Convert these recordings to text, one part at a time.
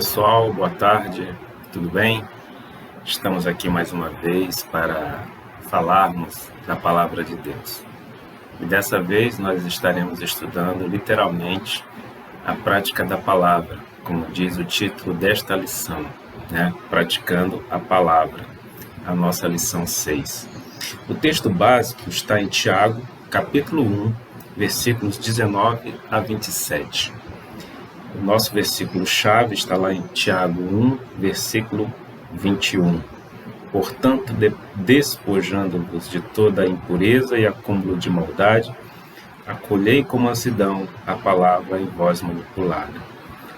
pessoal, boa tarde, tudo bem? Estamos aqui mais uma vez para falarmos da Palavra de Deus. E dessa vez nós estaremos estudando literalmente a prática da Palavra, como diz o título desta lição, né? Praticando a Palavra, a nossa lição 6. O texto básico está em Tiago, capítulo 1, versículos 19 a 27. O nosso versículo-chave está lá em Tiago 1, versículo 21. Portanto, despojando-vos de toda a impureza e acúmulo de maldade, acolhei com mansidão a palavra em vós manipulada,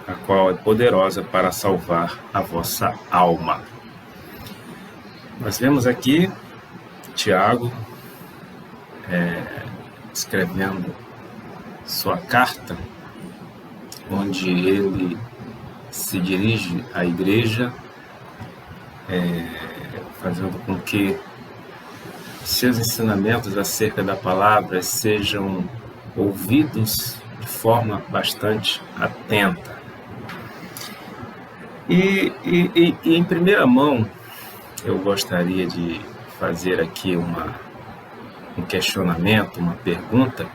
a qual é poderosa para salvar a vossa alma. Nós vemos aqui Tiago escrevendo sua carta, onde ele se dirige à igreja, fazendo com que seus ensinamentos acerca da palavra sejam ouvidos de forma bastante atenta. E em primeira mão, eu gostaria de fazer aqui um questionamento, uma pergunta,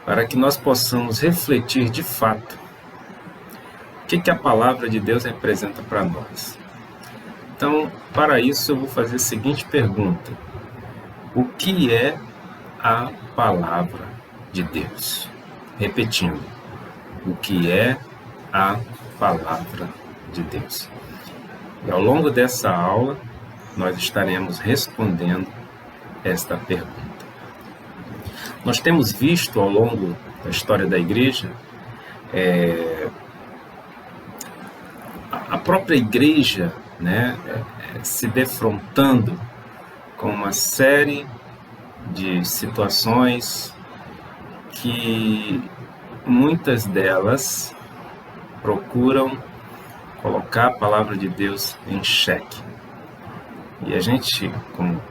para que nós possamos refletir de fato o que a palavra de Deus representa para nós. Então, para isso eu vou fazer a seguinte pergunta: o que é a palavra de Deus? Repetindo, o que é a palavra de Deus? E ao longo dessa aula, nós estaremos respondendo esta pergunta. Nós temos visto ao longo da história da igreja, a própria igreja, se defrontando com uma série de situações que muitas delas procuram colocar a palavra de Deus em xeque. E a gente, como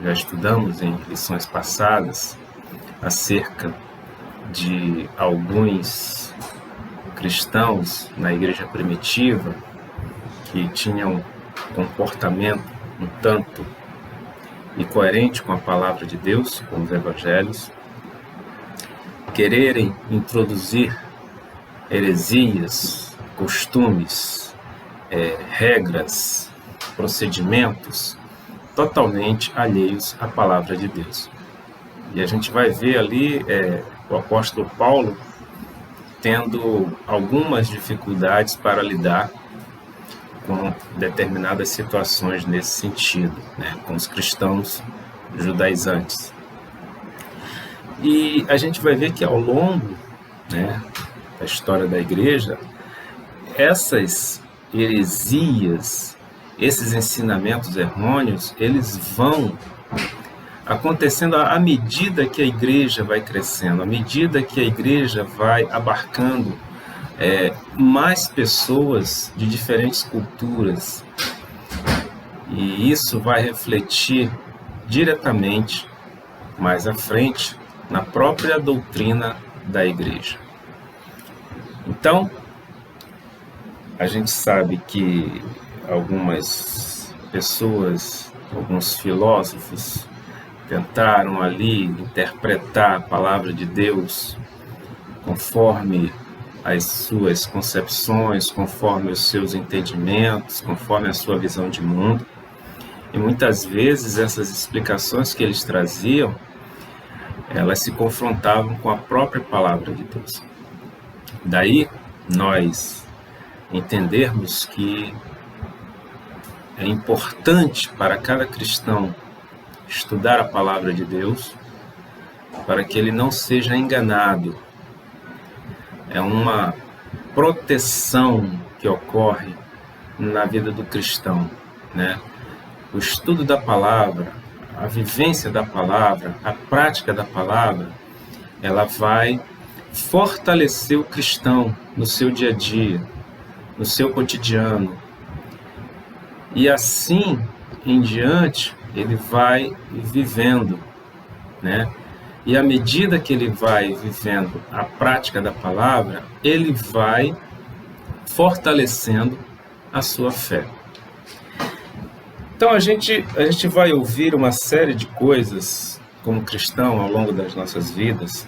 já estudamos em lições passadas, acerca de alguns cristãos na igreja primitiva que tinham comportamento um tanto incoerente com a palavra de Deus, com os evangelhos, quererem introduzir heresias, costumes, regras, procedimentos totalmente alheios à palavra de Deus. E a gente vai ver ali o apóstolo Paulo tendo algumas dificuldades para lidar com determinadas situações nesse sentido, com os cristãos judaizantes. E a gente vai ver que ao longo da história da igreja, essas heresias, esses ensinamentos errôneos, eles vão acontecendo à medida que a igreja vai crescendo, à medida que a igreja vai abarcando mais pessoas de diferentes culturas. E isso vai refletir diretamente, mais à frente, na própria doutrina da igreja. Então, a gente sabe que algumas pessoas, alguns filósofos, tentaram ali interpretar a palavra de Deus conforme as suas concepções, conforme os seus entendimentos, conforme a sua visão de mundo. E muitas vezes essas explicações que eles traziam, elas se confrontavam com a própria palavra de Deus. Daí nós entendermos que é importante para cada cristão estudar a palavra de Deus, para que ele não seja enganado. É uma proteção que ocorre na vida do cristão, O estudo da palavra, a vivência da palavra, a prática da palavra, ela vai fortalecer o cristão no seu dia a dia, no seu cotidiano. E assim em diante, ele vai vivendo, E à medida que ele vai vivendo a prática da palavra, ele vai fortalecendo a sua fé. Então a gente vai ouvir uma série de coisas como cristão ao longo das nossas vidas,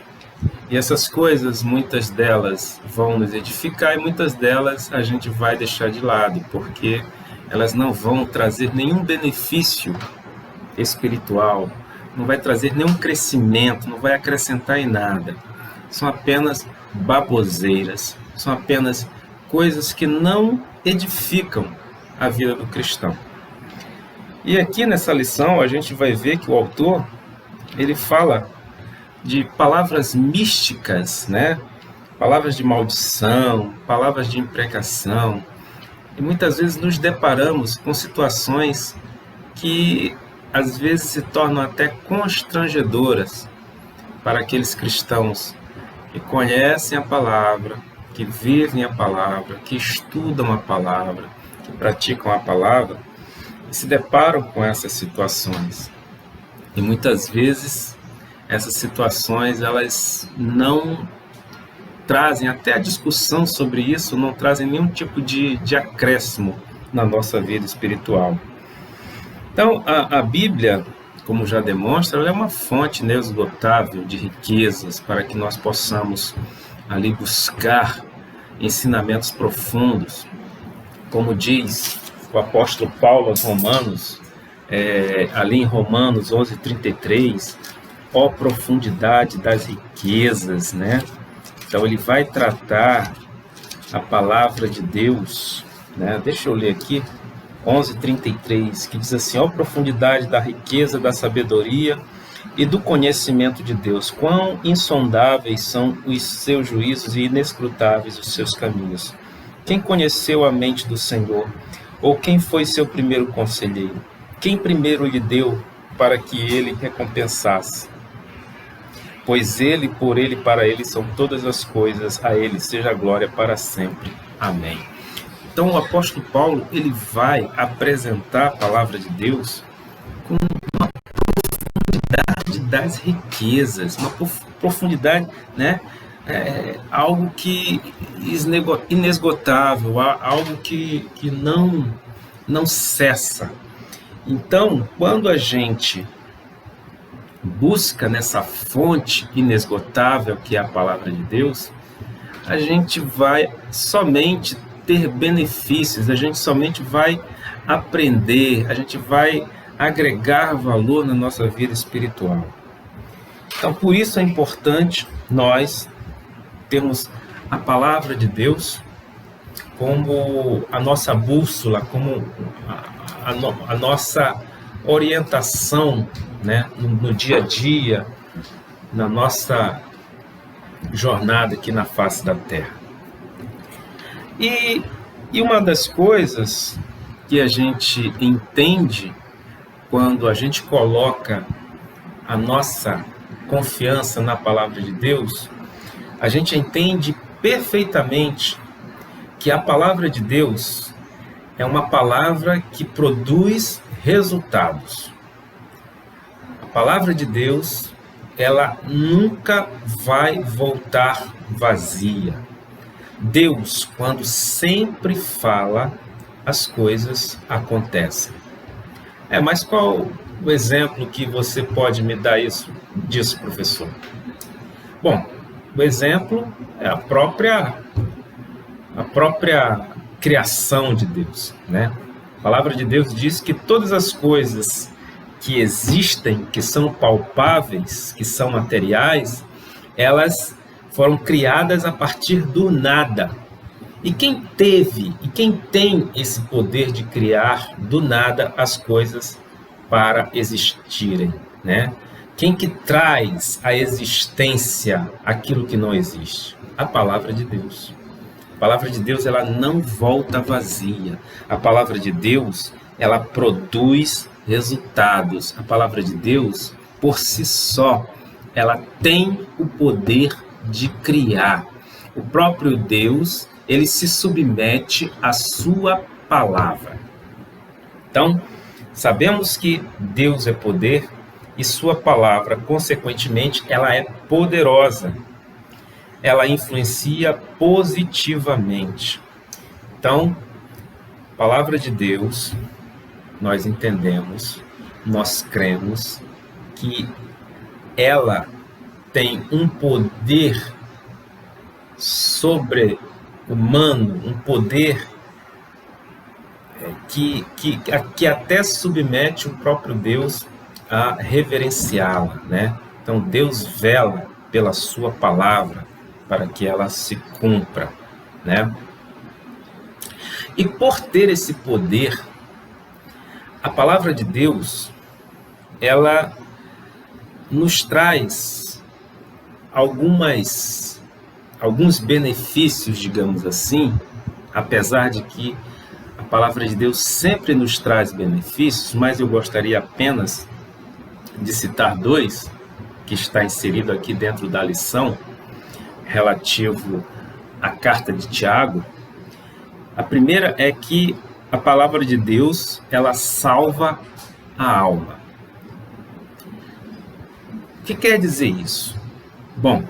e essas coisas, muitas delas vão nos edificar e muitas delas a gente vai deixar de lado, porque elas não vão trazer nenhum benefício espiritual, não vai trazer nenhum crescimento, não vai acrescentar em nada. São apenas baboseiras, são apenas coisas que não edificam a vida do cristão. E aqui nessa lição a gente vai ver que o autor, ele fala de palavras místicas, né? Palavras de maldição, palavras de imprecação. E muitas vezes nos deparamos com situações que às vezes se tornam até constrangedoras para aqueles cristãos que conhecem a palavra, que vivem a palavra, que estudam a palavra, que praticam a palavra, e se deparam com essas situações. E muitas vezes essas situações, elas não trazem, até a discussão sobre isso, não trazem nenhum tipo de acréscimo na nossa vida espiritual. Então, a Bíblia, como já demonstra, ela é uma fonte inesgotável de riquezas para que nós possamos ali buscar ensinamentos profundos. Como diz o apóstolo Paulo aos Romanos, ali em Romanos 11:33, ó profundidade das riquezas, né? Então ele vai tratar a palavra de Deus, né? Deixa eu ler aqui, 11:33, que diz assim: ó profundidade da riqueza, da sabedoria e do conhecimento de Deus, quão insondáveis são os seus juízos e inescrutáveis os seus caminhos. Quem conheceu a mente do Senhor? Ou quem foi seu primeiro conselheiro? Quem primeiro lhe deu para que ele recompensasse? Pois ele, por ele, para ele são todas as coisas, a ele seja a glória para sempre. Amém. Então o apóstolo Paulo, ele vai apresentar a palavra de Deus com uma profundidade das riquezas, uma profundidade, né? Algo que inesgotável, algo que não cessa. Então, quando a gente busca nessa fonte inesgotável que é a palavra de Deus, a gente vai somente ter benefícios, a gente somente vai aprender, a gente vai agregar valor na nossa vida espiritual. Então, por isso é importante nós termos a palavra de Deus como a nossa bússola, como a nossa orientação, né, no dia a dia, na nossa jornada aqui na face da terra. E uma das coisas que a gente entende quando a gente coloca a nossa confiança na palavra de Deus, a gente entende perfeitamente que a palavra de Deus é uma palavra que produz resultados. A palavra de Deus, ela nunca vai voltar vazia. Deus, quando sempre fala, as coisas acontecem. Mas qual o exemplo que você pode me dar disso, professor? Bom, o exemplo é a própria criação de Deus, né? A palavra de Deus diz que todas as coisas que existem, que são palpáveis, que são materiais, elas foram criadas a partir do nada. E quem teve e quem tem esse poder de criar do nada as coisas para existirem, né? Quem que traz à existência aquilo que não existe? A palavra de Deus. A palavra de Deus, ela não volta vazia. A palavra de Deus, ela produz resultados. A palavra de Deus, por si só, ela tem o poder de criar. O próprio Deus, ele se submete à sua palavra. Então, sabemos que Deus é poder e sua palavra, consequentemente, ela é poderosa. Ela influencia positivamente. Então, a palavra de Deus, nós entendemos, nós cremos que ela tem um poder sobre-humano, um poder que até submete o próprio Deus a reverenciá-la, né? Então, Deus vela pela sua palavra para que ela se cumpra, né? E por ter esse poder, a palavra de Deus, ela nos traz alguns benefícios, digamos assim, apesar de que a palavra de Deus sempre nos traz benefícios, mas eu gostaria apenas de citar dois, que está inserido aqui dentro da lição, relativo à carta de Tiago. A primeira é que a palavra de Deus, ela salva a alma. O que quer dizer isso? Bom,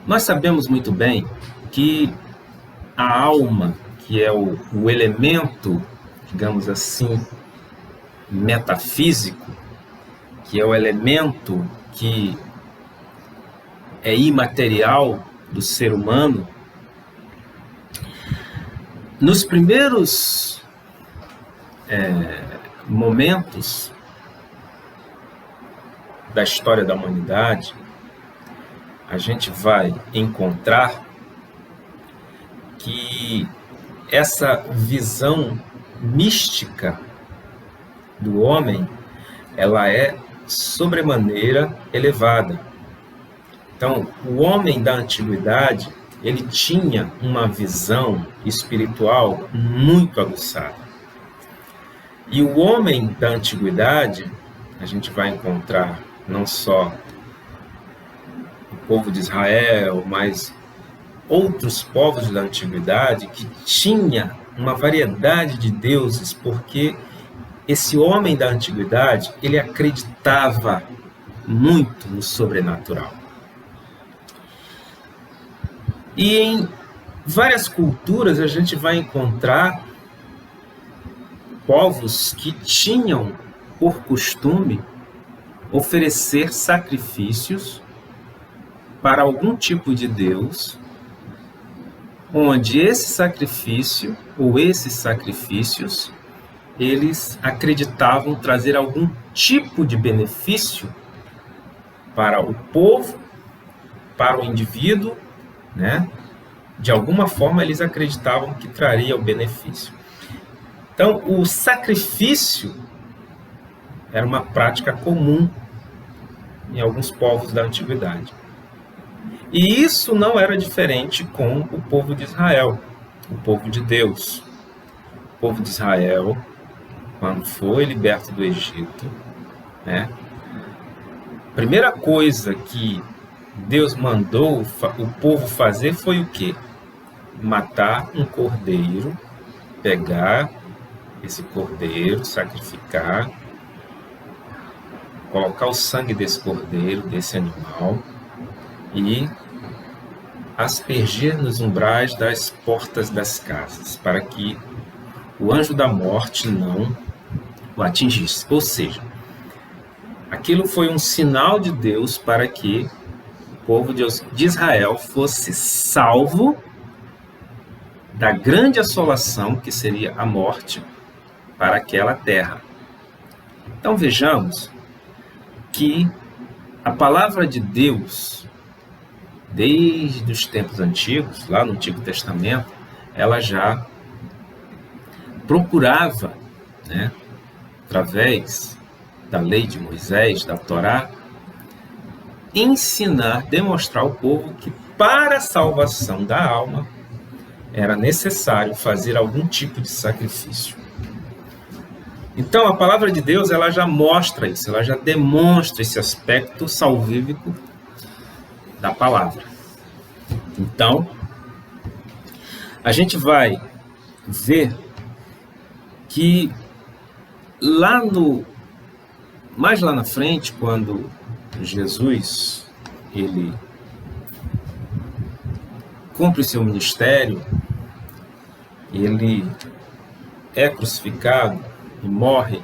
nós sabemos muito bem que a alma, que é o elemento, digamos assim, metafísico, que é o elemento que é imaterial do ser humano, nos primeiros momentos da história da humanidade, a gente vai encontrar que essa visão mística do homem, ela é sobremaneira elevada. Então, o homem da antiguidade, ele tinha uma visão espiritual muito aguçada. E o homem da antiguidade, a gente vai encontrar não só o povo de Israel, mas outros povos da antiguidade que tinha uma variedade de deuses, porque esse homem da antiguidade, ele acreditava muito no sobrenatural. E em várias culturas a gente vai encontrar povos que tinham por costume oferecer sacrifícios para algum tipo de Deus, onde esse sacrifício ou esses sacrifícios, eles acreditavam trazer algum tipo de benefício para o povo, para o indivíduo, né? De alguma forma eles acreditavam que traria o benefício. Então, o sacrifício era uma prática comum em alguns povos da antiguidade. E isso não era diferente com o povo de Israel, o povo de Deus. O povo de Israel, quando foi liberto do Egito, né? A primeira coisa que Deus mandou o povo fazer foi o quê? Matar um cordeiro, pegar esse cordeiro, sacrificar, colocar o sangue desse cordeiro, desse animal, e aspergir nos umbrais das portas das casas, para que o anjo da morte não o atingisse. Ou seja, aquilo foi um sinal de Deus para que o povo de Israel fosse salvo da grande assolação que seria a morte para aquela terra. Então vejamos que a palavra de Deus, desde os tempos antigos, lá no Antigo Testamento, ela já procurava, né, através da lei de Moisés, da Torá, ensinar, demonstrar ao povo que para a salvação da alma era necessário fazer algum tipo de sacrifício. Então, a palavra de Deus, ela já mostra isso, ela já demonstra esse aspecto salvífico da palavra. Então, a gente vai ver que mais lá na frente, quando Jesus, ele cumpre o seu ministério, ele é crucificado e morre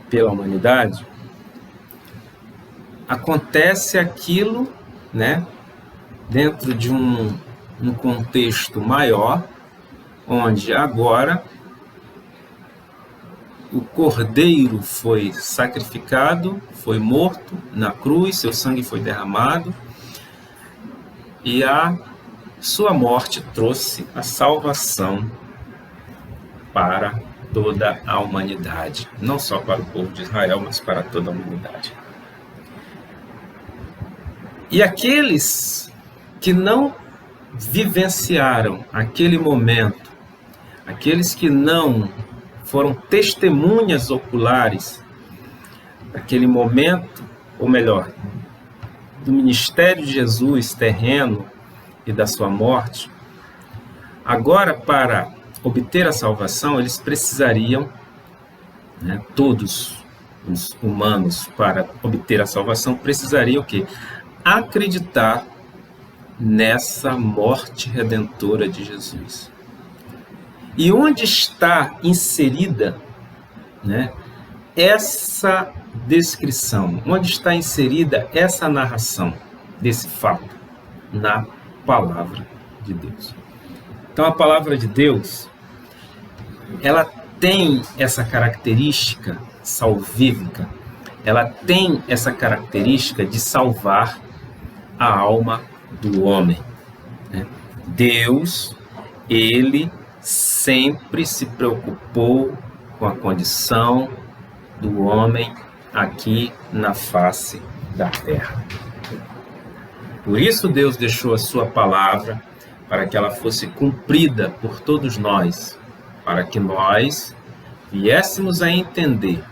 pela humanidade, acontece aquilo, né, dentro de um contexto maior, onde agora o cordeiro foi sacrificado, foi morto na cruz, seu sangue foi derramado, e a sua morte trouxe a salvação para toda a humanidade, não só para o povo de Israel, mas para toda a humanidade. E aqueles que não vivenciaram aquele momento, aqueles que não foram testemunhas oculares daquele momento, ou melhor, do ministério de Jesus terreno e da sua morte, agora, para obter a salvação, eles precisariam, né, todos os humanos, para obter a salvação, precisariam o quê? Acreditar nessa morte redentora de Jesus. E onde está inserida, né, essa descrição? Onde está inserida essa narração desse fato? Na palavra de Deus. Então, a palavra de Deus, ela tem essa característica salvífica, ela tem essa característica de salvar a alma do homem, né? Deus, ele sempre se preocupou com a condição do homem aqui na face da terra. Por isso Deus deixou a sua palavra para que ela fosse cumprida por todos nós, para que nós viéssemos a entender,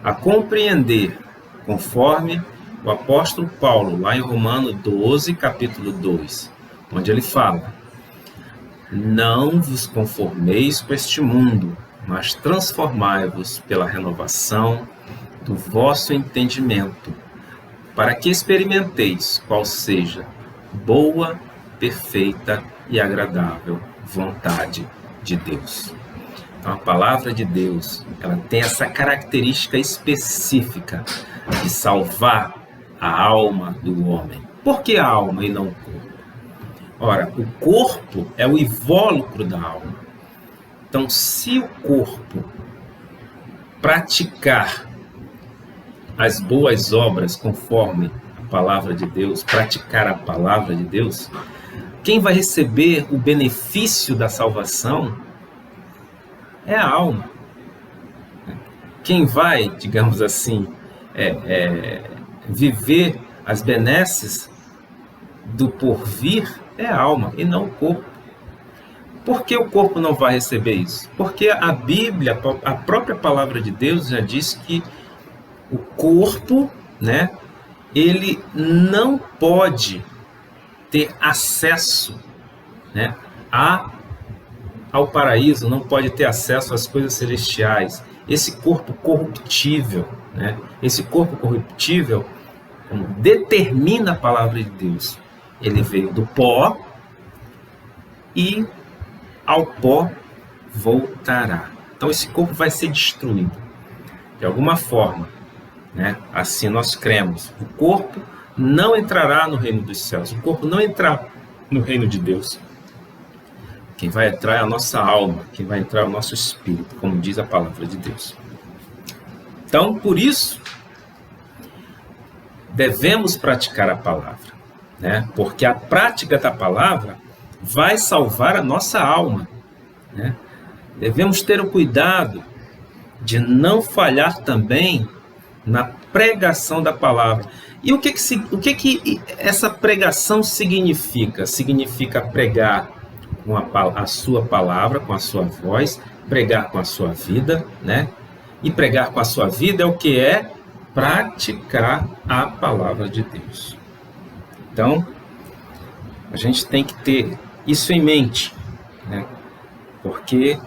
a compreender, conforme o apóstolo Paulo, lá em Romanos 12, capítulo 2, onde ele fala: não vos conformeis com este mundo, mas transformai-vos pela renovação do vosso entendimento, para que experimenteis qual seja boa, perfeita e agradável vontade de Deus. Então, a palavra de Deus, ela tem essa característica específica de salvar a alma do homem. Por que a alma e não o corpo? Ora, o corpo é o invólucro da alma. Então, se o corpo praticar as boas obras conforme a palavra de Deus, praticar a palavra de Deus, quem vai receber o benefício da salvação é a alma. Quem vai, digamos assim, viver as benesses do porvir é a alma e não o corpo. Por que o corpo não vai receber isso? Porque a Bíblia, a própria palavra de Deus já diz que o corpo, né, ele não pode ter acesso, né, ao paraíso, não pode ter acesso às coisas celestiais. Esse corpo corruptível, né, esse corpo corruptível, como determina a palavra de Deus, ele veio do pó e ao pó voltará. Então esse corpo vai ser destruído de alguma forma, né? Assim nós cremos. O corpo não entrará no reino dos céus. O corpo não entrará no reino de Deus. Quem vai entrar é a nossa alma, quem vai entrar é o nosso espírito, como diz a palavra de Deus. Então, por isso, devemos praticar a palavra, né? Porque a prática da palavra vai salvar a nossa alma, né? Devemos ter o cuidado de não falhar também na pregação da palavra. E o que essa pregação significa? Significa pregar com a sua palavra, com a sua voz, pregar com a sua vida, né? E pregar com a sua vida é o que é praticar a palavra de Deus. Então, a gente tem que ter isso em mente, né? Porque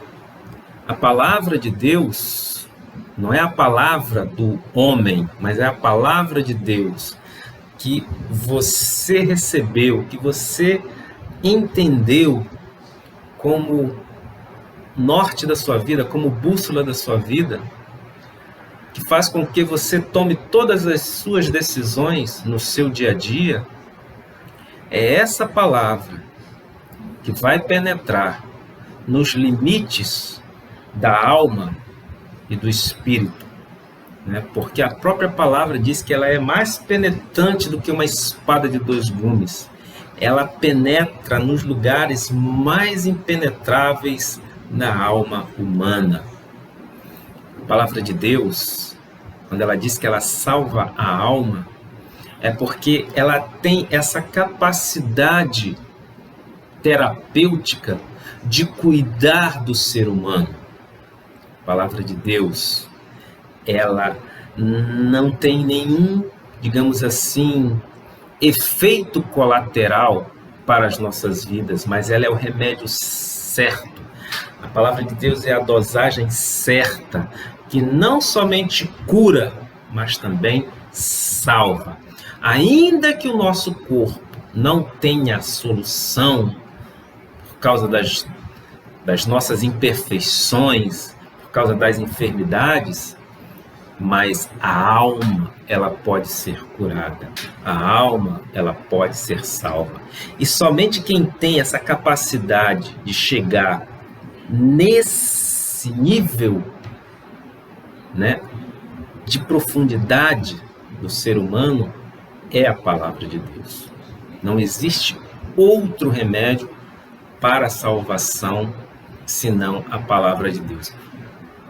a palavra de Deus não é a palavra do homem, mas é a palavra de Deus que você recebeu, que você entendeu como norte da sua vida, como bússola da sua vida, que faz com que você tome todas as suas decisões no seu dia a dia, é essa palavra que vai penetrar nos limites da alma e do espírito, né? Porque a própria palavra diz que ela é mais penetrante do que uma espada de dois gumes. Ela penetra nos lugares mais impenetráveis na alma humana. A palavra de Deus, quando ela diz que ela salva a alma, é porque ela tem essa capacidade terapêutica de cuidar do ser humano. A palavra de Deus, ela não tem nenhum, digamos assim, efeito colateral para as nossas vidas, mas ela é o remédio certo. A palavra de Deus é a dosagem certa, que não somente cura, mas também salva. Ainda que o nosso corpo não tenha solução por causa das nossas imperfeições, por causa das enfermidades, mas a alma, ela pode ser curada. A alma, ela pode ser salva. E somente quem tem essa capacidade de chegar nesse nível, né, de profundidade do ser humano é a palavra de Deus. Não existe outro remédio para a salvação senão a palavra de Deus.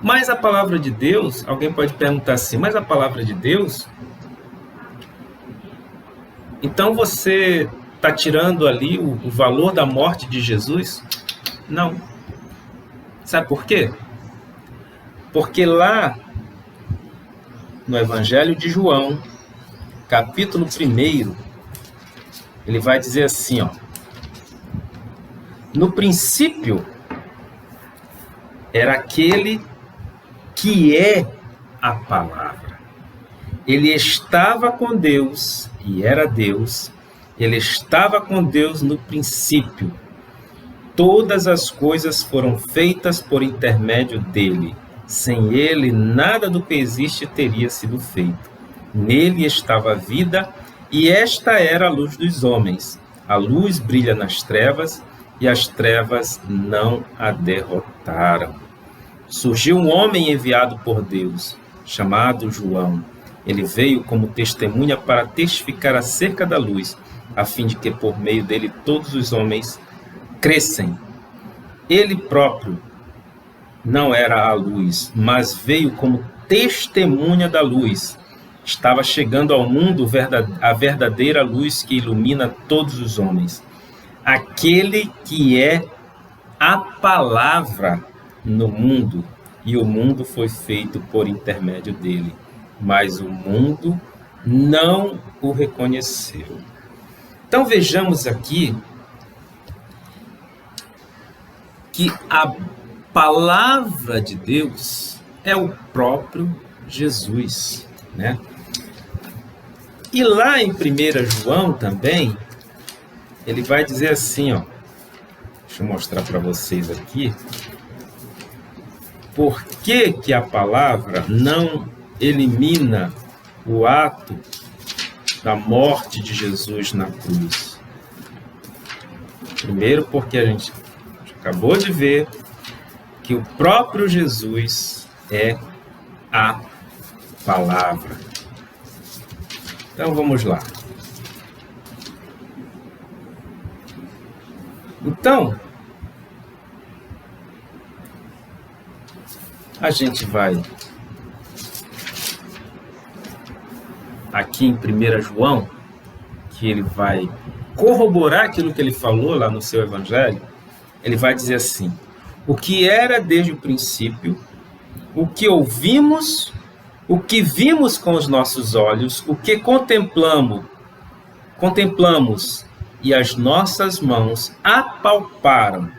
Mas a palavra de Deus, alguém pode perguntar assim, mas a palavra de Deus? Então você está tirando ali o valor da morte de Jesus? Não. Sabe por quê? Porque lá no Evangelho de João, capítulo 1, ele vai dizer assim, ó: no princípio era aquele que é a palavra. Ele estava com Deus e era Deus. Ele estava com Deus no princípio. Todas as coisas foram feitas por intermédio dele. Sem ele, nada do que existe teria sido feito. Nele estava a vida, e esta era a luz dos homens. A luz brilha nas trevas, e as trevas não a derrotaram. Surgiu um homem enviado por Deus, chamado João. Ele veio como testemunha para testificar acerca da luz, a fim de que por meio dele todos os homens crescem. Ele próprio não era a luz, mas veio como testemunha da luz. Estava chegando ao mundo a verdadeira luz que ilumina todos os homens. Aquele que é a palavra no mundo, e o mundo foi feito por intermédio dele, mas o mundo não o reconheceu. Então vejamos aqui que a palavra de Deus é o próprio Jesus, né? E lá em 1 João também, ele vai dizer assim, ó, deixa eu mostrar para vocês aqui, por que que a palavra não elimina o ato da morte de Jesus na cruz? Primeiro, porque a gente acabou de ver que o próprio Jesus é a palavra. Então vamos lá. Então, a gente vai aqui em 1 João, que ele vai corroborar aquilo que ele falou lá no seu evangelho. Ele vai dizer assim: o que era desde o princípio, o que ouvimos, o que vimos com os nossos olhos, o que contemplamos e as nossas mãos apalparam,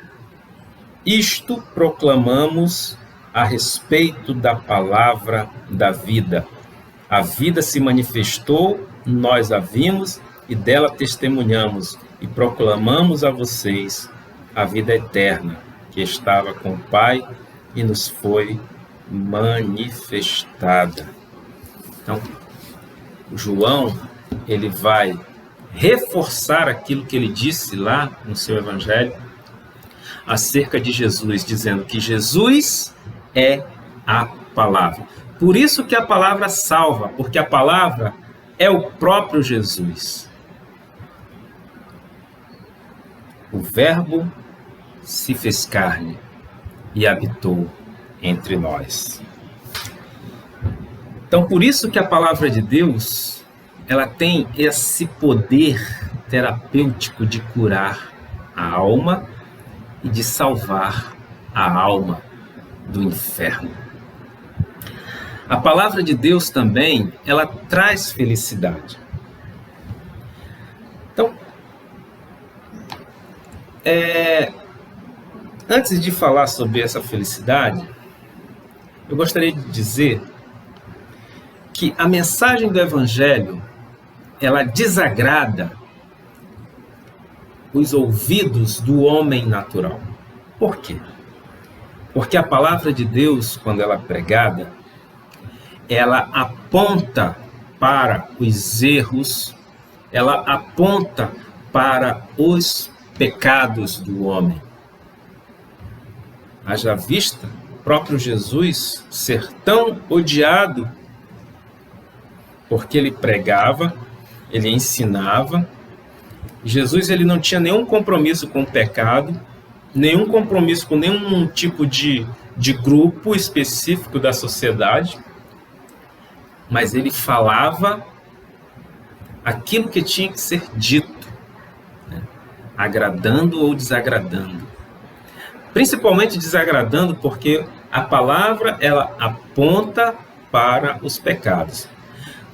isto proclamamos a respeito da palavra da vida. A vida se manifestou, nós a vimos e dela testemunhamos e proclamamos a vocês a vida eterna, que estava com o Pai e nos foi manifestada. Então, João, ele vai reforçar aquilo que ele disse lá no seu evangelho acerca de Jesus, dizendo que Jesus é a palavra. Por isso que a palavra salva, porque a palavra é o próprio Jesus. O Verbo se fez carne e habitou entre nós. Então, por isso que a palavra de Deus, ela tem esse poder terapêutico de curar a alma e de salvar a alma do inferno. A palavra de Deus também, ela traz felicidade. Então, antes de falar sobre essa felicidade, eu gostaria de dizer que a mensagem do Evangelho, ela desagrada os ouvidos do homem natural. Por quê? Porque a palavra de Deus, quando ela é pregada, ela aponta para os erros, ela aponta para os pecados do homem. Haja vista o próprio Jesus ser tão odiado, porque ele pregava, ele ensinava. Jesus, ele não tinha nenhum compromisso com o pecado, nenhum compromisso com nenhum tipo de grupo específico da sociedade, mas ele falava aquilo que tinha que ser dito, né? Agradando ou desagradando. Principalmente desagradando, porque a palavra, ela aponta para os pecados.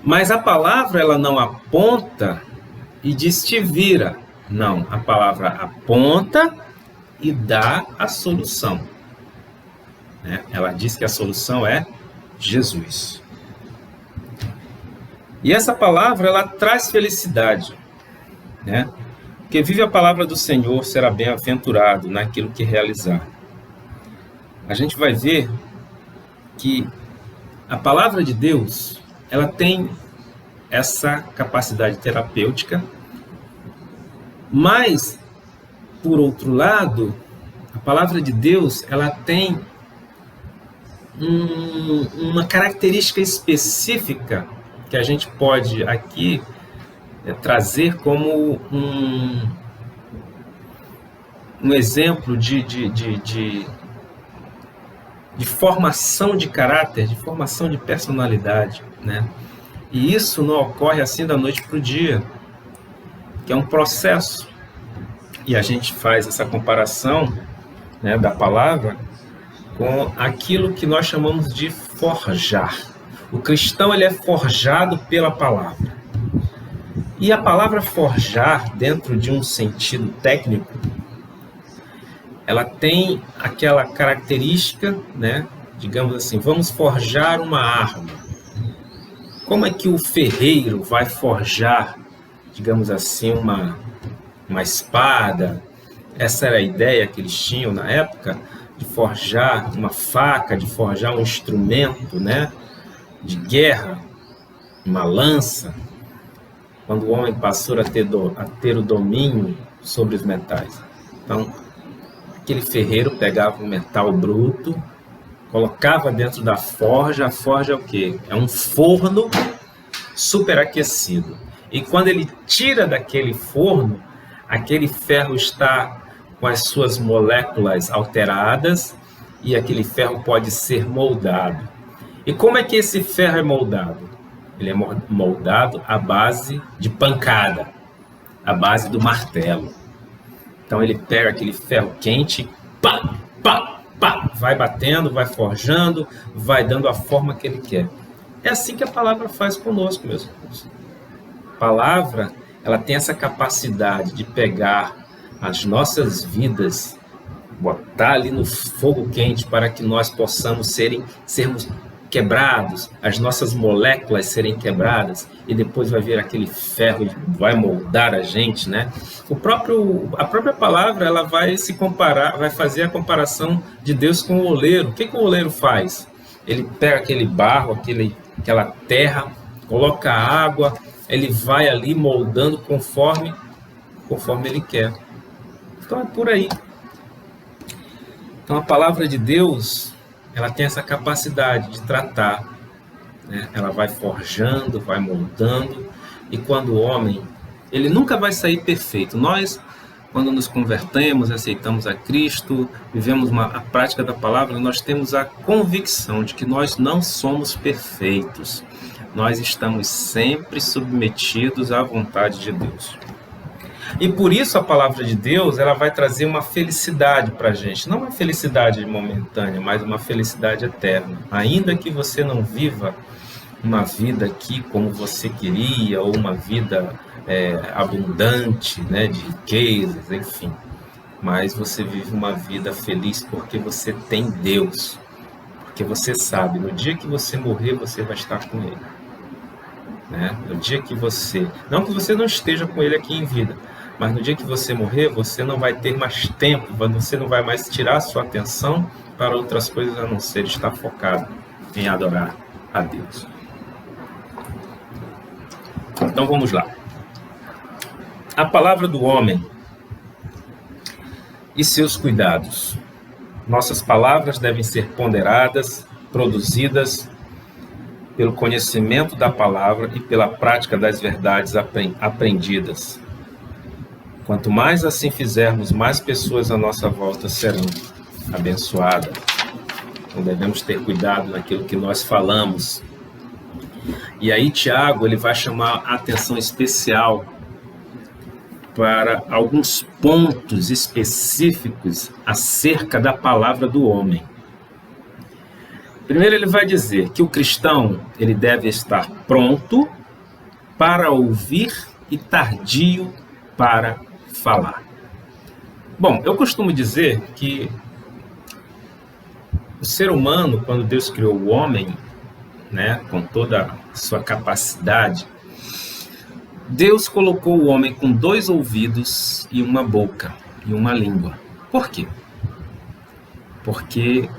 Mas a palavra, ela não aponta e diz te vira. Não, a palavra aponta e dá a solução. Né? Ela diz que a solução é Jesus. E essa palavra, ela traz felicidade. Né? Quem vive a palavra do Senhor será bem-aventurado naquilo que realizar. A gente vai ver que a palavra de Deus, ela tem essa capacidade terapêutica, mas, por outro lado, a palavra de Deus, ela tem uma característica específica que a gente pode aqui trazer como um exemplo de formação de caráter, de formação de personalidade, né? E isso não ocorre assim da noite para o dia, que é um processo. E a gente faz essa comparação, né, da palavra com aquilo que nós chamamos de forjar. O cristão, ele é forjado pela palavra. E a palavra forjar, dentro de um sentido técnico, ela tem aquela característica, né, digamos assim, vamos forjar uma arma. Como é que o ferreiro vai forjar, digamos assim, uma espada? Essa era a ideia que eles tinham na época, de forjar uma faca, de forjar um instrumento, né, de guerra, uma lança, quando o homem passou a ter o domínio sobre os metais. Então, aquele ferreiro pegava um metal bruto, colocava dentro da forja. A forja é o quê? É um forno superaquecido. E quando ele tira daquele forno, aquele ferro está com as suas moléculas alteradas e aquele ferro pode ser moldado. E como é que esse ferro é moldado? Ele é moldado à base de pancada, à base do martelo. Então ele pega aquele ferro quente, pá, pá, pá, vai batendo, vai forjando, vai dando a forma que ele quer. É assim que a palavra faz conosco, meus irmãos. A palavra, ela tem essa capacidade de pegar as nossas vidas, botar ali no fogo quente para que nós possamos sermos quebrados, as nossas moléculas serem quebradas, e depois vai vir aquele ferro e vai moldar a gente, né? A própria palavra, ela vai se comparar, vai fazer a comparação de Deus com o oleiro. O que o oleiro faz? Ele pega aquele barro, aquela terra, coloca água, ele vai ali moldando conforme ele quer. Então é por aí. Então a palavra de Deus, ela tem essa capacidade de tratar, né? Ela vai forjando, vai moldando, e quando o homem, ele nunca vai sair perfeito. Nós, quando nos convertemos, aceitamos a Cristo, vivemos a prática da palavra, nós temos a convicção de que nós não somos perfeitos. Nós estamos sempre submetidos à vontade de Deus. E por isso a palavra de Deus, ela vai trazer uma felicidade para a gente. Não uma felicidade momentânea, mas uma felicidade eterna. Ainda que você não viva uma vida aqui como você queria, ou uma vida abundante, né, de riquezas, enfim. Mas você vive uma vida feliz porque você tem Deus. Porque você sabe, no dia que você morrer, você vai estar com Ele. Né? No dia que você... Não que você não esteja com Ele aqui em vida, mas no dia que você morrer, você não vai ter mais tempo, você não vai mais tirar sua atenção para outras coisas a não ser estar focado em adorar a Deus. Então vamos lá. A palavra do homem e seus cuidados. Nossas palavras devem ser ponderadas, produzidas pelo conhecimento da palavra e pela prática das verdades aprendidas. Quanto mais assim fizermos, mais pessoas à nossa volta serão abençoadas. Então devemos ter cuidado naquilo que nós falamos. E aí Tiago, ele vai chamar a atenção especial para alguns pontos específicos acerca da palavra do homem. Primeiro ele vai dizer que o cristão, ele deve estar pronto para ouvir e tardio para falar. Bom, eu costumo dizer que o ser humano, quando Deus criou o homem, né, com toda a sua capacidade, Deus colocou o homem com 2 ouvidos e uma boca e uma língua. Por quê? Porque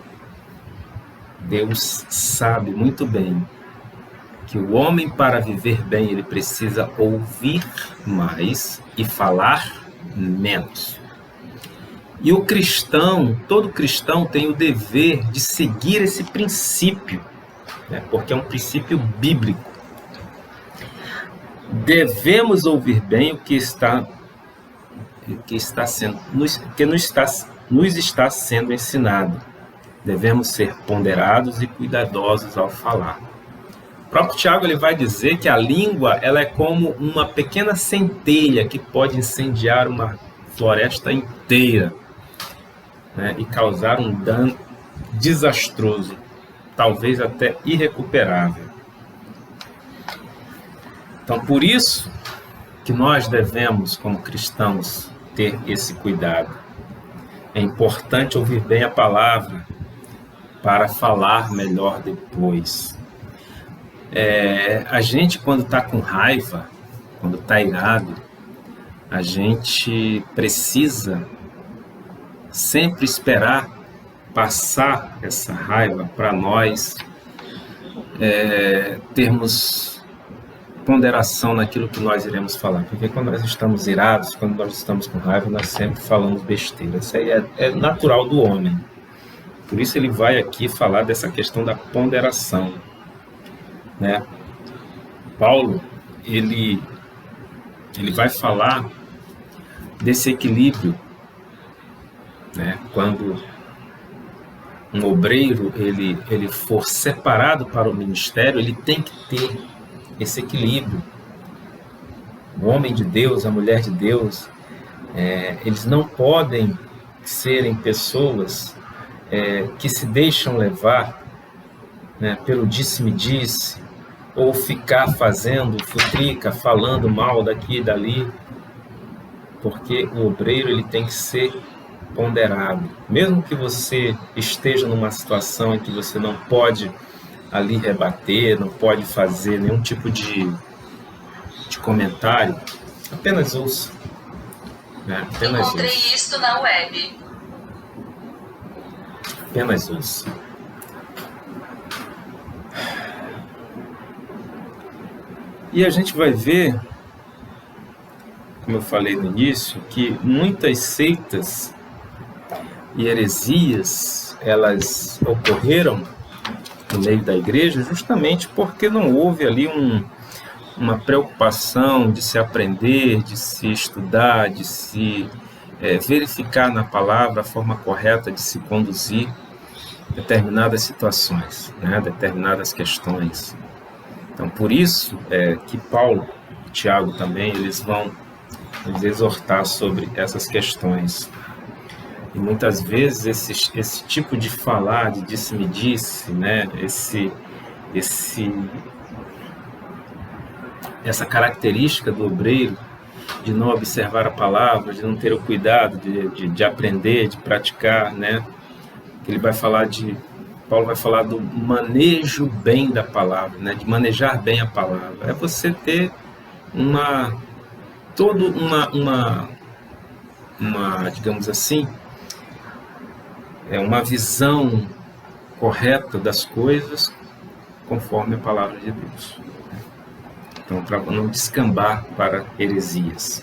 Deus sabe muito bem que o homem, para viver bem, ele precisa ouvir mais e falar menos. E o cristão, todo cristão tem o dever de seguir esse princípio, né? Porque é um princípio bíblico. Devemos ouvir bem o que nos está sendo ensinado. Devemos ser ponderados e cuidadosos ao falar. O próprio Tiago, ele vai dizer que a língua, ela é como uma pequena centelha que pode incendiar uma floresta inteira, né, e causar um dano desastroso, talvez até irrecuperável. Então, por isso que nós devemos, como cristãos, ter esse cuidado. É importante ouvir bem a palavra para falar melhor depois. A gente, quando está com raiva, quando está irado, a gente precisa sempre esperar passar essa raiva para nós termos ponderação naquilo que nós iremos falar. Porque quando nós estamos irados, quando nós estamos com raiva, nós sempre falamos besteira. Isso aí é natural do homem. Por isso ele vai aqui falar dessa questão da ponderação, né? Paulo, ele vai falar desse equilíbrio, né? Quando um obreiro ele for separado para o ministério, ele tem que ter esse equilíbrio. O homem de Deus, a mulher de Deus, eles não podem serem pessoas que se deixam levar, né, pelo disse-me-disse, ou ficar fazendo futrica, falando mal daqui e dali, porque o obreiro ele tem que ser ponderado. Mesmo que você esteja numa situação em que você não pode ali rebater, não pode fazer nenhum tipo de comentário. Apenas ouça. Né? Apenas Encontrei ouça. isto na web. Apenas ouça. E a gente vai ver, como eu falei no início, que muitas seitas e heresias, elas ocorreram no meio da igreja justamente porque não houve ali uma preocupação de se aprender, de se estudar, de se verificar na palavra a forma correta de se conduzir determinadas situações, né, determinadas questões. Então, por isso que Paulo e Tiago também, eles vão exortar sobre essas questões. E muitas vezes esse tipo de falar, de disse-me-disse, né, essa característica do obreiro de não observar a palavra, de não ter o cuidado de aprender, de praticar, né, que Paulo vai falar do manejo bem da palavra, né, de manejar bem a palavra. É você ter digamos assim, uma visão correta das coisas conforme a palavra de Deus. Então, para não descambar para heresias.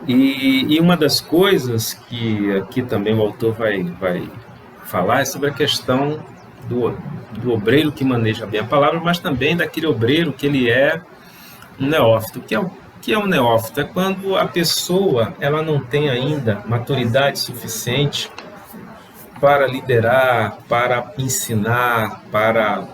E uma das coisas que aqui também o autor vai falar é sobre a questão do obreiro que maneja bem a palavra, mas também daquele obreiro que ele é um neófito. O que é um neófito? É quando a pessoa ela não tem ainda maturidade suficiente para liderar, para ensinar, para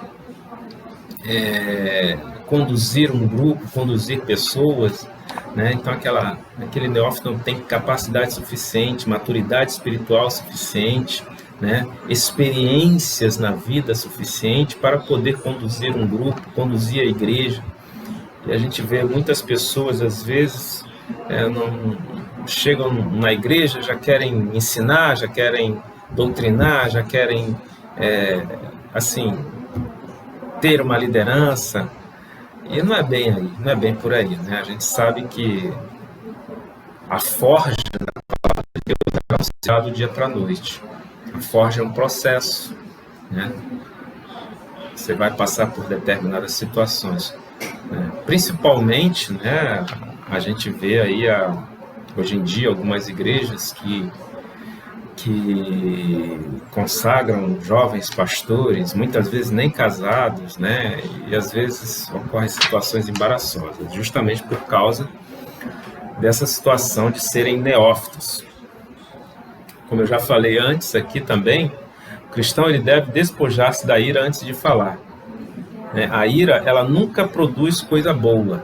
conduzir um grupo, conduzir pessoas, né? Então aquele neófito não tem capacidade suficiente, maturidade espiritual suficiente, né? Experiências na vida suficiente para poder conduzir um grupo, conduzir a igreja. E a gente vê muitas pessoas, às vezes, não chegam na igreja, já querem ensinar, já querem doutrinar, já querem, ter uma liderança. E não é bem aí, não é bem por aí, né? A gente sabe que a forja da palavra de Deus é alcançada do dia para a noite. A forja é um processo, né? Você vai passar por determinadas situações. Principalmente, né, a gente vê aí hoje em dia algumas igrejas que consagram jovens pastores, muitas vezes nem casados, né, e às vezes ocorrem situações embaraçosas, justamente por causa dessa situação de serem neófitos. Como eu já falei antes aqui também, o cristão ele deve despojar-se da ira antes de falar. A ira, ela nunca produz coisa boa.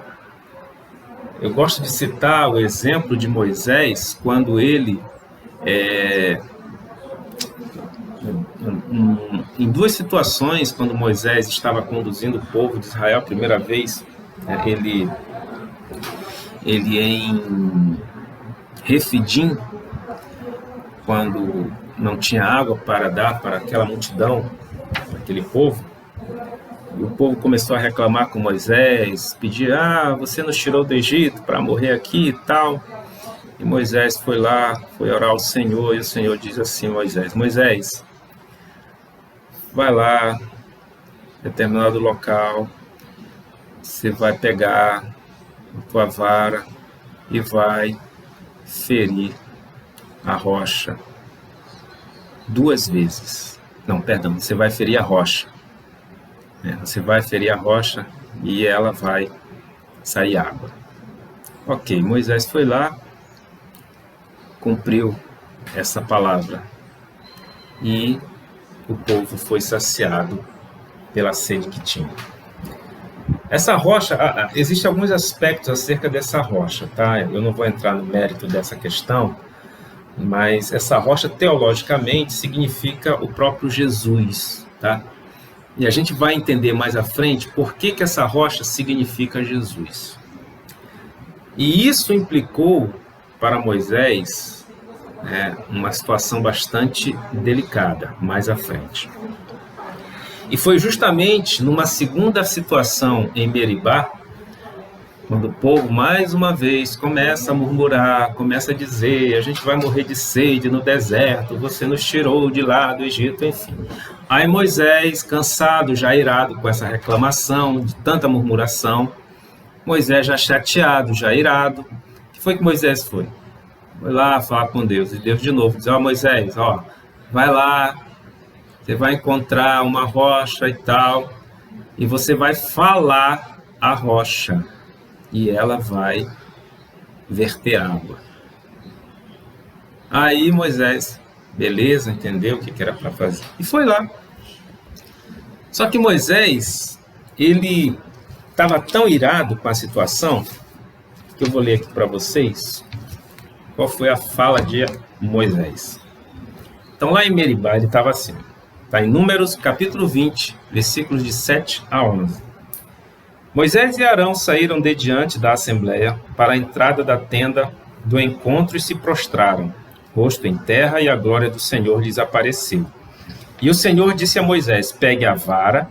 Eu gosto de citar o exemplo de Moisés, quando ele, em duas situações, quando Moisés estava conduzindo o povo de Israel a primeira vez, ele em Refidim, quando não tinha água para dar para aquela multidão, para aquele povo, e o povo começou a reclamar com Moisés, pedir, você nos tirou do Egito para morrer aqui e tal. E Moisés foi lá, foi orar ao Senhor, e o Senhor diz assim, Moisés, vai lá, determinado local, você vai pegar a tua vara e vai ferir a rocha 2 vezes. Não, perdão, você vai ferir a rocha. Você vai ferir a rocha e ela vai sair água. Ok, Moisés foi lá, cumpriu essa palavra e o povo foi saciado pela sede que tinha. Essa rocha, existem alguns aspectos acerca dessa rocha, tá? Eu não vou entrar no mérito dessa questão, mas essa rocha, teologicamente, significa o próprio Jesus, tá? E a gente vai entender mais à frente por que essa rocha significa Jesus. E isso implicou para Moisés uma situação bastante delicada mais à frente. E foi justamente numa segunda situação em Meribá, quando o povo, mais uma vez, começa a murmurar, começa a dizer, a gente vai morrer de sede no deserto, você nos tirou de lá do Egito, enfim. Aí Moisés, cansado, já irado com essa reclamação, de tanta murmuração, Moisés já chateado, já irado, o que foi que Moisés foi? Foi lá falar com Deus, e Deus de novo diz, Moisés, vai lá, você vai encontrar uma rocha e tal, e você vai falar a rocha, e ela vai verter água. Aí Moisés, beleza, entendeu o que era para fazer. E foi lá. Só que Moisés, ele estava tão irado com a situação, que eu vou ler aqui para vocês, qual foi a fala de Moisés. Então lá em Meribá, ele estava assim, está em Números capítulo 20, versículos de 7 a 11. Moisés e Arão saíram de diante da assembleia para a entrada da tenda do encontro e se prostraram, rosto em terra, e a glória do Senhor lhes apareceu. E o Senhor disse a Moisés, pegue a vara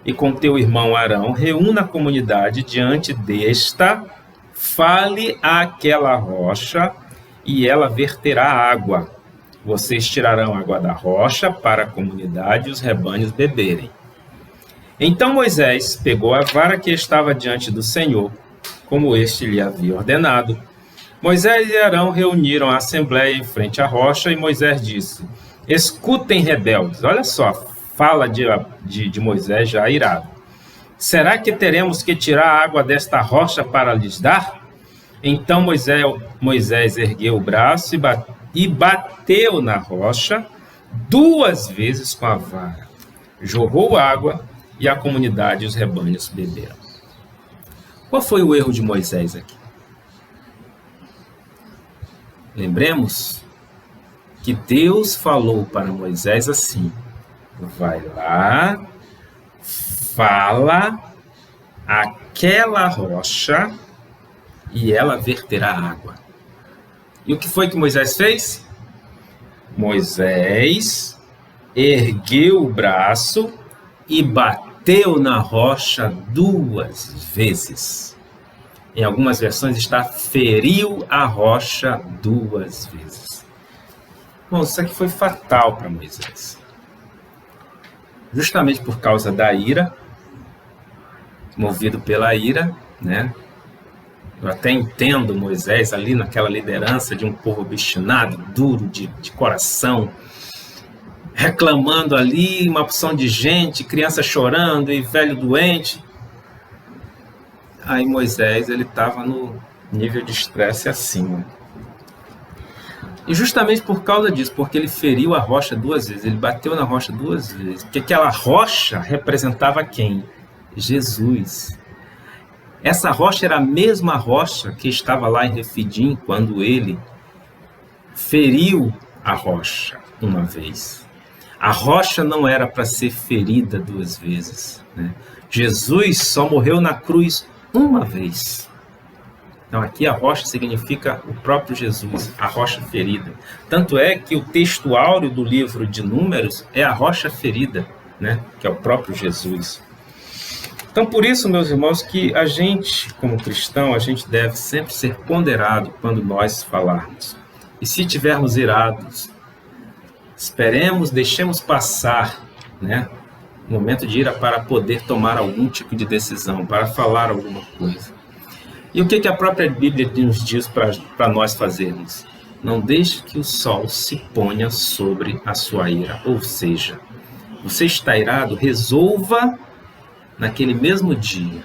e com teu irmão Arão reúna a comunidade diante desta, fale àquela rocha e ela verterá água. Vocês tirarão água da rocha para a comunidade e os rebanhos beberem. Então Moisés pegou a vara que estava diante do Senhor, como este lhe havia ordenado. Moisés e Arão reuniram a assembleia em frente à rocha e Moisés disse, escutem, rebeldes. Olha só, fala de Moisés já irado. Será que teremos que tirar a água desta rocha para lhes dar? Então Moisés ergueu o braço e bateu na rocha 2 vezes com a vara. Jorrou água e a comunidade e os rebanhos beberam. Qual foi o erro de Moisés aqui? Lembremos que Deus falou para Moisés assim, vai lá, fala aquela rocha e ela verterá água. E o que foi que Moisés fez? Moisés ergueu o braço e bateu na rocha 2 vezes. Em algumas versões está feriu a rocha 2 vezes. Bom, isso aqui foi fatal para Moisés. Justamente por causa da ira, movido pela ira, né? Eu até entendo Moisés ali naquela liderança de um povo obstinado, duro, de coração, reclamando ali, uma opção de gente, criança chorando e velho doente. Aí Moisés, ele estava no nível de estresse acima. E justamente por causa disso, porque ele feriu a rocha 2 vezes, ele bateu na rocha 2 vezes, porque aquela rocha representava quem? Jesus. Essa rocha era a mesma rocha que estava lá em Refidim, quando ele feriu a rocha uma vez. A rocha não era para ser ferida 2 vezes, né? Jesus só morreu na cruz uma vez. Então aqui a rocha significa o próprio Jesus, a rocha ferida. Tanto é que o texto áureo do livro de Números é a rocha ferida, né? Que é o próprio Jesus. Então por isso, meus irmãos, que a gente, como cristão, a gente deve sempre ser ponderado quando nós falarmos. E se tivermos irados, esperemos, deixemos passar, né, o momento de ira para poder tomar algum tipo de decisão, para falar alguma coisa. E o que a própria Bíblia nos diz para nós fazermos? Não deixe que o sol se ponha sobre a sua ira. Ou seja, você está irado, resolva naquele mesmo dia.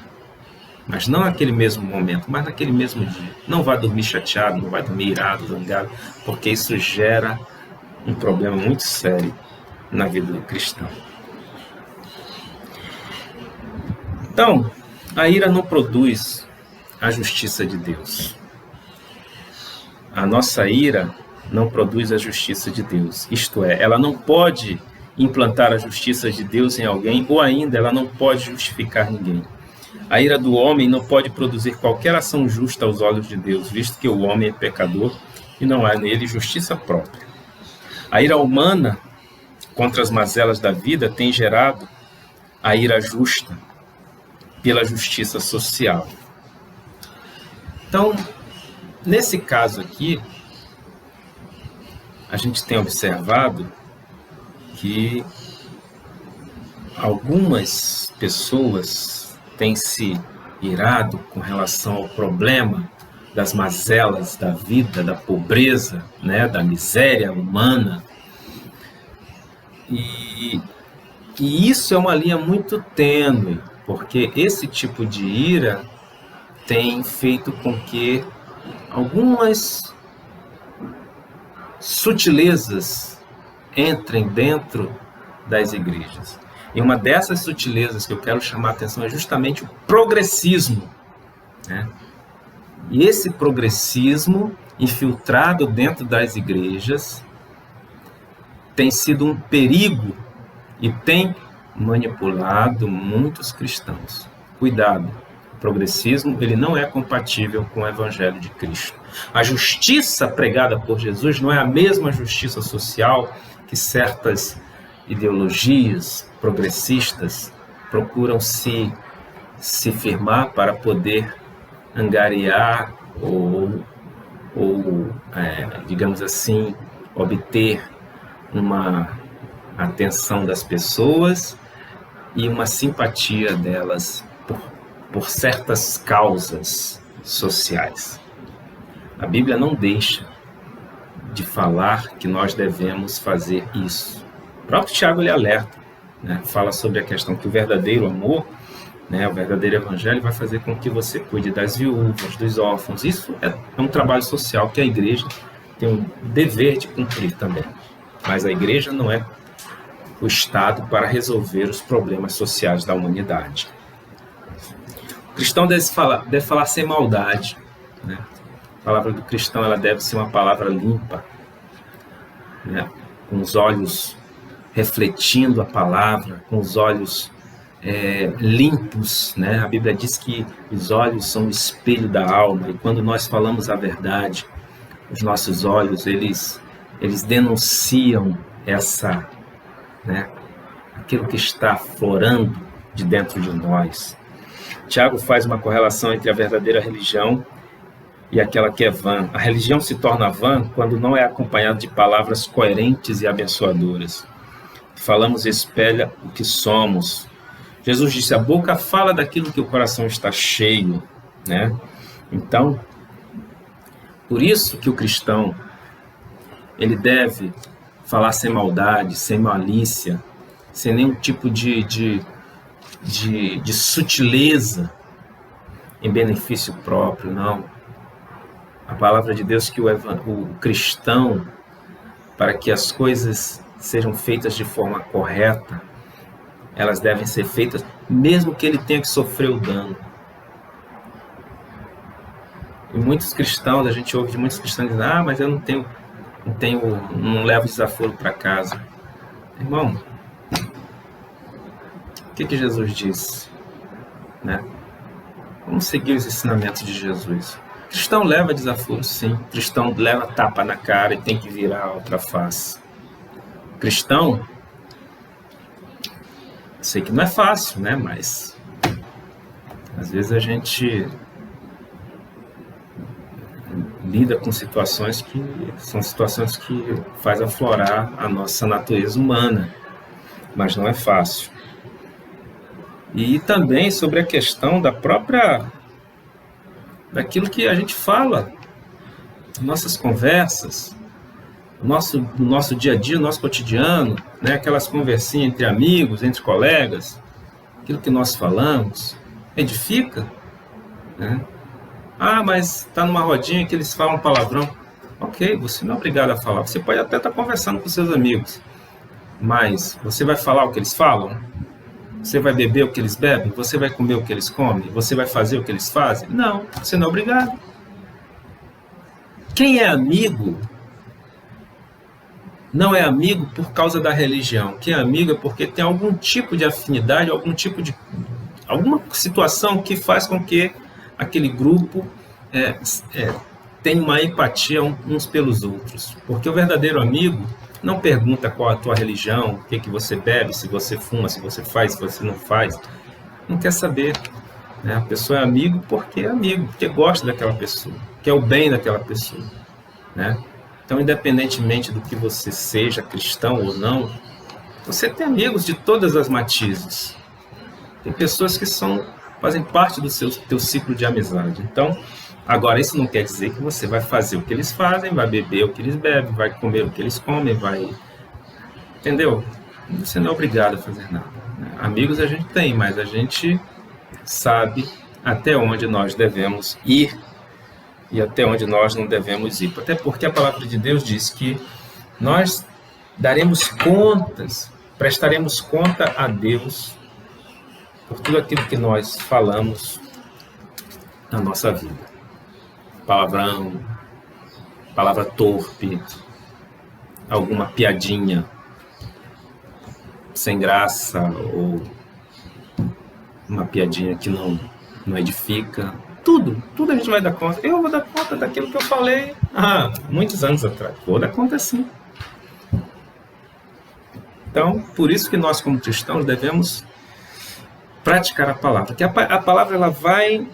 Mas não naquele mesmo momento, mas naquele mesmo dia. Não vá dormir chateado, não vai dormir irado, zangado, porque isso gera um problema muito sério na vida do cristão. Então, a ira não produz a justiça de Deus. A nossa ira não produz a justiça de Deus. Isto é, ela não pode implantar a justiça de Deus em alguém, ou ainda ela não pode justificar ninguém. A ira do homem não pode produzir qualquer ação justa aos olhos de Deus, visto que o homem é pecador e não há nele justiça própria. A ira humana contra as mazelas da vida tem gerado a ira justa pela justiça social. Então, nesse caso aqui, a gente tem observado que algumas pessoas têm se irado com relação ao problema das mazelas da vida, da pobreza, né, da miséria humana. E isso é uma linha muito tênue, porque esse tipo de ira tem feito com que algumas sutilezas entrem dentro das igrejas. E uma dessas sutilezas que eu quero chamar a atenção é justamente o progressismo, né? E esse progressismo infiltrado dentro das igrejas tem sido um perigo e tem manipulado muitos cristãos. Cuidado, o progressismo ele não é compatível com o Evangelho de Cristo. A justiça pregada por Jesus não é a mesma justiça social que certas ideologias progressistas procuram se firmar para poder angariar ou digamos assim, obter uma atenção das pessoas e uma simpatia delas por certas causas sociais. A Bíblia não deixa de falar que nós devemos fazer isso. O próprio Tiago ele alerta, né? Fala sobre a questão que o verdadeiro amor, né, o verdadeiro evangelho vai fazer com que você cuide das viúvas, dos órfãos. Isso é um trabalho social que a igreja tem um dever de cumprir também. Mas a igreja não é o Estado para resolver os problemas sociais da humanidade. O cristão deve falar sem maldade, né? A palavra do cristão ela deve ser uma palavra limpa, né? Com os olhos refletindo a palavra, com os olhos limpos, né? A Bíblia diz que os olhos são o espelho da alma, e quando nós falamos a verdade, os nossos olhos eles denunciam essa, né, aquilo que está aflorando de dentro de nós. Tiago faz uma correlação entre a verdadeira religião e aquela que é vã. A religião se torna vã quando não é acompanhada de palavras coerentes e abençoadoras. Falamos espelha o que somos. Jesus disse, a boca fala daquilo que o coração está cheio, né? Então, por isso que o cristão ele deve falar sem maldade, sem malícia, sem nenhum tipo de sutileza em benefício próprio, não. A palavra de Deus que o cristão, para que as coisas sejam feitas de forma correta, elas devem ser feitas mesmo que ele tenha que sofrer o dano. E muitos cristãos, a gente ouve de muitos cristãos dizendo, mas eu não levo desaforo para casa. Irmão, o que Jesus disse? Né? Vamos seguir os ensinamentos de Jesus. O cristão leva desaforo, sim. O cristão leva tapa na cara e tem que virar a outra face. O cristão, sei que não é fácil, né? Mas às vezes a gente lida com situações que são situações que faz aflorar a nossa natureza humana, mas não é fácil. E também sobre a questão daquilo que a gente fala, nossas conversas, no nosso dia a dia, no nosso cotidiano, né? Aquelas conversinhas entre amigos, entre colegas, aquilo que nós falamos, edifica, né? Mas está numa rodinha que eles falam palavrão. Ok, você não é obrigado a falar. Você pode até estar conversando com seus amigos, mas você vai falar o que eles falam? Você vai beber o que eles bebem? Você vai comer o que eles comem? Você vai fazer o que eles fazem? Não, você não é obrigado. Quem é amigo não é amigo por causa da religião. Quem é amigo é porque tem algum tipo de afinidade, alguma situação que faz com que aquele grupo tenha uma empatia uns pelos outros. Porque o verdadeiro amigo Não pergunta qual a tua religião, o que você bebe, se você fuma, se você faz, se você não faz. Não quer saber. Né? A pessoa é amigo, porque gosta daquela pessoa, quer o bem daquela pessoa. Né? Então, independentemente do que você seja, cristão ou não, você tem amigos de todas as matizes. Tem pessoas que fazem parte do teu ciclo de amizade. Então, agora, isso não quer dizer que você vai fazer o que eles fazem, vai beber o que eles bebem, vai comer o que eles comem, vai... Entendeu? Você não é obrigado a fazer nada. Né? Amigos a gente tem, mas a gente sabe até onde nós devemos ir e até onde nós não devemos ir. Até porque a palavra de Deus diz que nós prestaremos conta a Deus por tudo aquilo que nós falamos na nossa vida. Palavrão, palavra torpe, alguma piadinha sem graça ou uma piadinha que não edifica. Tudo a gente vai dar conta. Eu vou dar conta daquilo que eu falei há muitos anos atrás. Vou dar conta sim. Então, por isso que nós como cristãos devemos praticar a palavra. Porque a palavra ela vai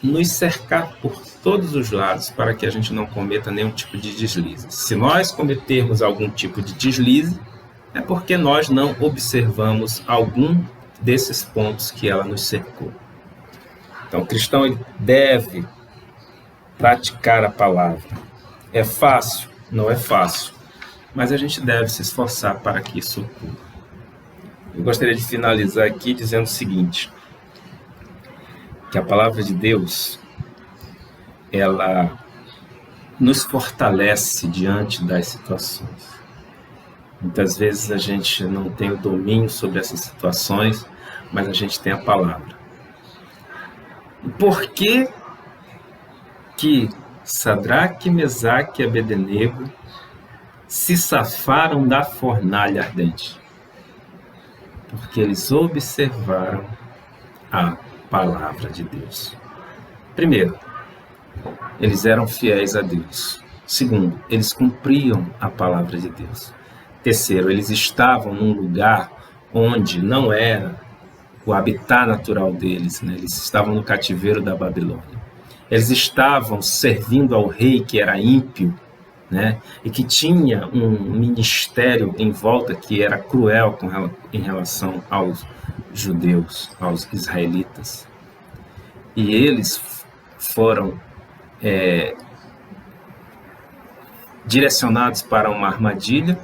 nos cercar por todos os lados para que a gente não cometa nenhum tipo de deslize. Se nós cometermos algum tipo de deslize, é porque nós não observamos algum desses pontos que ela nos cercou. Então, o cristão ele deve praticar a palavra. É fácil? Não é fácil. Mas a gente deve se esforçar para que isso ocorra. Eu gostaria de finalizar aqui dizendo o seguinte, que a palavra de Deus, ela nos fortalece diante das situações. Muitas vezes a gente não tem o domínio sobre essas situações, mas a gente tem a palavra. E por que Sadraque, Mesaque e Abednego se safaram da fornalha ardente? Porque eles observaram a palavra de Deus. Primeiro, eles eram fiéis a Deus. Segundo, eles cumpriam a palavra de Deus. Terceiro, eles estavam num lugar onde não era o habitat natural deles, né? Eles estavam no cativeiro da Babilônia. Eles estavam servindo ao rei que era ímpio, né? E que tinha um ministério em volta que era cruel em relação aos judeus, aos israelitas. E eles foram direcionados para uma armadilha,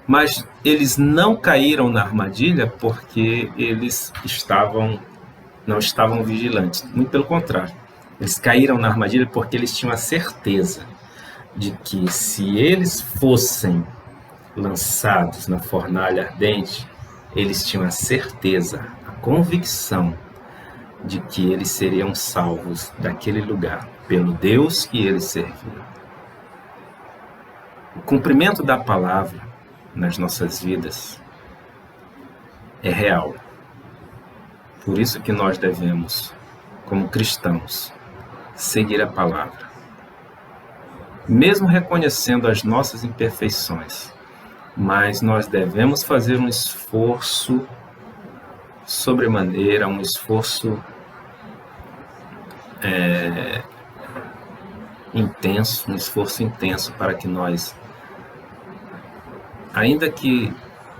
mas eles não caíram na armadilha porque eles não estavam vigilantes. Muito pelo contrário. Eles caíram na armadilha porque eles tinham a certeza de que se eles fossem lançados na fornalha ardente, eles tinham a certeza, a convicção de que eles seriam salvos daquele lugar, pelo Deus que eles serviam. O cumprimento da palavra nas nossas vidas é real. Por isso que nós devemos, como cristãos, seguir a palavra. Mesmo reconhecendo as nossas imperfeições, mas nós devemos fazer um esforço sobremaneira, um esforço intenso para que nós, ainda que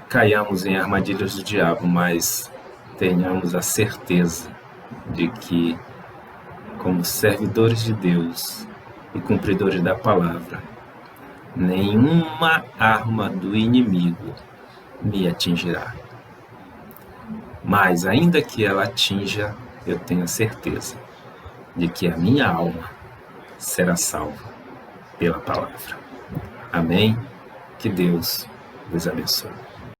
caiamos em armadilhas do diabo, mas tenhamos a certeza de que, como servidores de Deus e cumpridores da palavra, nenhuma arma do inimigo me atingirá. Mas, ainda que ela atinja, eu tenho a certeza de que a minha alma será salva pela palavra. Amém? Que Deus vos abençoe.